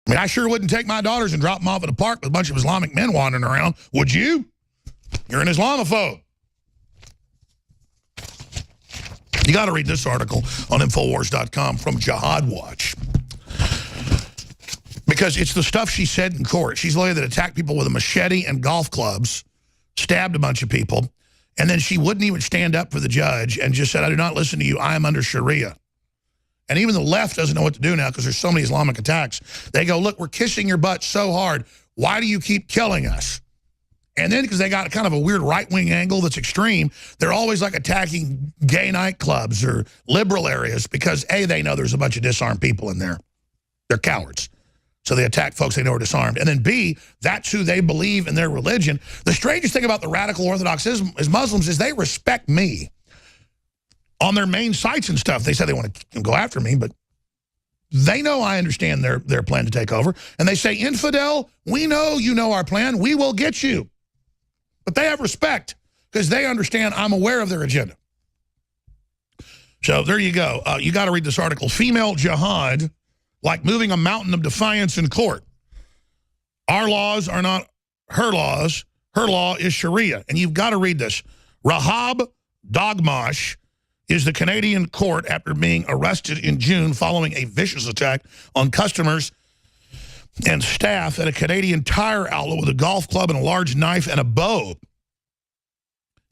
I mean, I sure wouldn't take my daughters and drop them off at a park with a bunch of Islamic men wandering around. Would you? You're an Islamophobe. You got to read this article on Infowars.com from Jihad Watch. Because it's the stuff she said in court. She's a lawyer that attacked people with a machete and golf clubs, stabbed a bunch of people, and then she wouldn't even stand up for the judge and just said, I do not listen to you. I am under Sharia. And even the left doesn't know what to do now because there's so many Islamic attacks. They go, look, we're kissing your butt so hard. Why do you keep killing us? And then because they got kind of a weird right-wing angle that's extreme, they're always like attacking gay nightclubs or liberal areas because, A, they know there's a bunch of disarmed people in there. They're cowards. So they attack folks they know are disarmed. And then B, that's who they believe in their religion. The strangest thing about the radical Orthodox is Muslims is they respect me. On their main sites and stuff, they say they want to go after me, but they know I understand their plan to take over. And they say, infidel, we know you know our plan. We will get you. But they have respect because they understand I'm aware of their agenda. So there you go. You got to read this article. Female jihad, like moving a mountain of defiance in court. Our laws are not her laws. Her law is Sharia. And you've got to read this. Rahab Dagmash is the Canadian court after being arrested in June following a vicious attack on customers and staff at a Canadian tire outlet with a golf club and a large knife and a bow.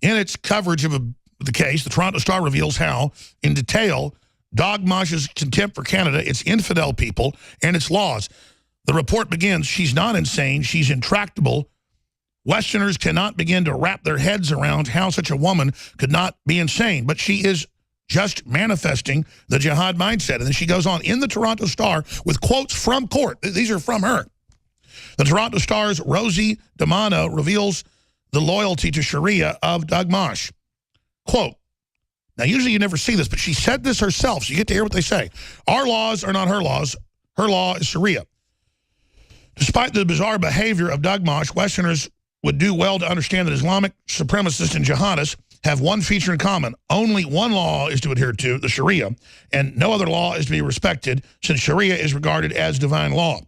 In its coverage of the case, the Toronto Star reveals how, in detail, Dagmash's contempt for Canada, its infidel people, and its laws. The report begins, she's not insane, she's intractable. Westerners cannot begin to wrap their heads around how such a woman could not be insane, but she is just manifesting the jihad mindset. And then she goes on in the Toronto Star with quotes from court. These are from her. The Toronto Star's Rosie Damano reveals the loyalty to Sharia of Dagmash. Quote, now usually you never see this, but she said this herself, so you get to hear what they say. Our laws are not her laws. Her law is Sharia. Despite the bizarre behavior of Dagmash, Westerners would do well to understand that Islamic supremacists and jihadists have one feature in common. Only one law is to adhere to, the Sharia, and no other law is to be respected since Sharia is regarded as divine law.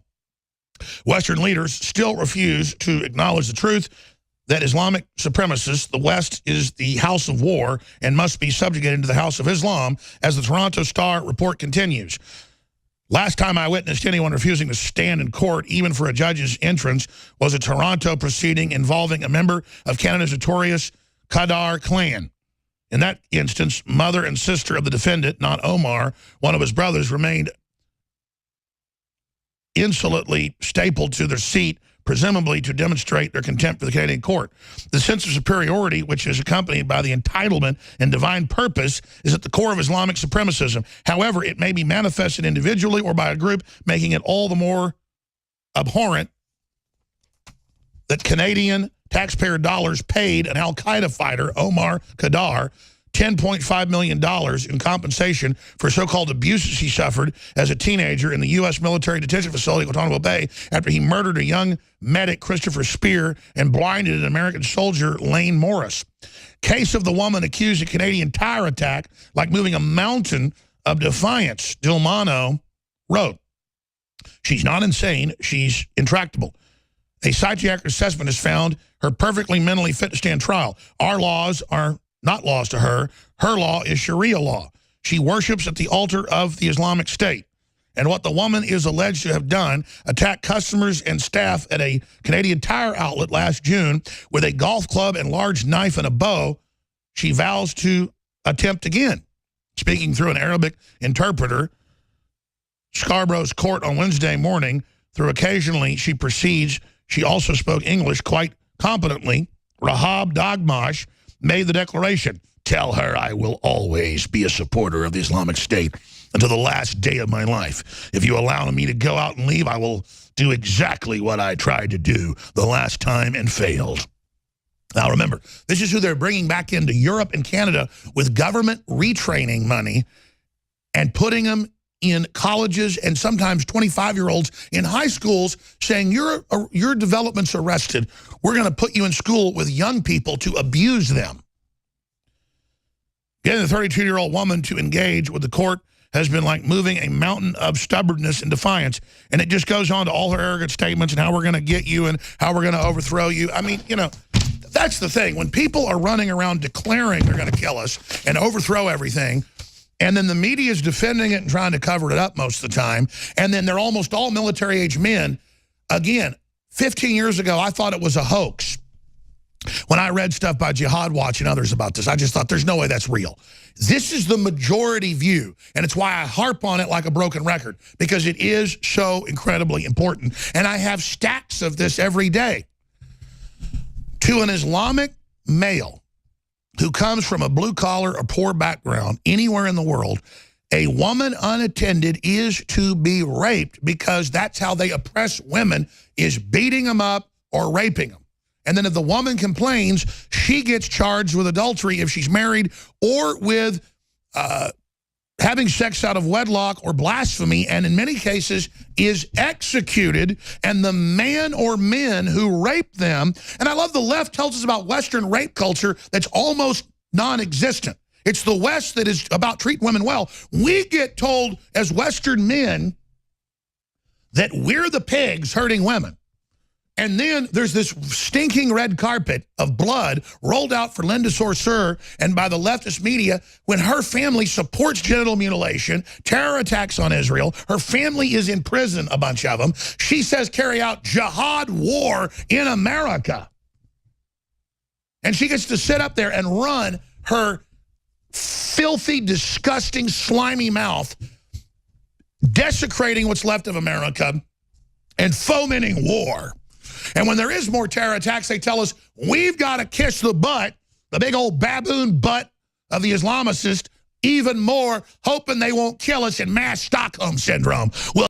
Western leaders still refuse to acknowledge the truth that Islamic supremacists, the West, is the house of war and must be subjugated to the house of Islam, as the Toronto Star report continues. Last time I witnessed anyone refusing to stand in court, even for a judge's entrance, was a Toronto proceeding involving a member of Canada's notorious Qadar clan. In that instance, mother and sister of the defendant, not Omar, one of his brothers, remained insolently stapled to their seat, presumably to demonstrate their contempt for the Canadian court. The sense of superiority, which is accompanied by the entitlement and divine purpose, is at the core of Islamic supremacism. However, it may be manifested individually or by a group, making it all the more abhorrent that Canadian taxpayer dollars paid an al-Qaeda fighter, Omar Qadar, $10.5 million in compensation for so-called abuses he suffered as a teenager in the U.S. military detention facility at Guantanamo Bay after he murdered a young medic, Christopher Spear, and blinded an American soldier, Lane Morris. Case of the woman accused of Canadian tire attack like moving a mountain of defiance, Dilmano wrote. She's not insane, she's intractable. A psychiatric assessment has found her perfectly mentally fit to stand trial. Our laws are not laws to her. Her law is Sharia law. She worships at the altar of the Islamic State. And what the woman is alleged to have done, attacked customers and staff at a Canadian tire outlet last June with a golf club and large knife and a bow, she vows to attempt again. Speaking through an Arabic interpreter, Scarborough's court on Wednesday morning, through occasionally she proceeds, she also spoke English quite competently. Rahab Dagmash made the declaration, tell her I will always be a supporter of the Islamic State until the last day of my life. If you allow me to go out and leave, I will do exactly what I tried to do the last time and failed. Now remember, this is who they're bringing back into Europe and Canada with government retraining money and putting them in colleges and sometimes 25-year-olds in high schools saying, your development's arrested. We're going to put you in school with young people to abuse them. Getting the 32-year-old woman to engage with the court has been like moving a mountain of stubbornness and defiance. And it just goes on to all her arrogant statements and how we're going to get you and how we're going to overthrow you. I mean, you know, that's the thing. When people are running around declaring they're going to kill us and overthrow everything, and then the media is defending it and trying to cover it up most of the time, and then they're almost all military-age men. Again, 15 years ago, I thought it was a hoax. When I read stuff by Jihad Watch and others about this, I just thought there's no way that's real. This is the majority view, and it's why I harp on it like a broken record, because it is so incredibly important. And I have stacks of this every day. To an Islamic male who comes from a blue-collar or poor background anywhere in the world, a woman unattended is to be raped, because that's how they oppress women, is beating them up or raping them. And then if the woman complains, she gets charged with adultery if she's married, or with having sex out of wedlock or blasphemy, and in many cases is executed. And the man or men who rape them, and I love the left tells us about Western rape culture that's almost non-existent. It's the West that is about treating women well. We get told as Western men that we're the pigs hurting women. And then there's this stinking red carpet of blood rolled out for Linda Sarsour and by the leftist media when her family supports genital mutilation, terror attacks on Israel. Her family is in prison, a bunch of them. She says carry out jihad war in America. And she gets to sit up there and run her filthy, disgusting, slimy mouth, desecrating what's left of America and fomenting war. And when there is more terror attacks, they tell us we've got to kiss the butt, the big old baboon butt of the Islamicist, even more, hoping they won't kill us in mass Stockholm syndrome. Well,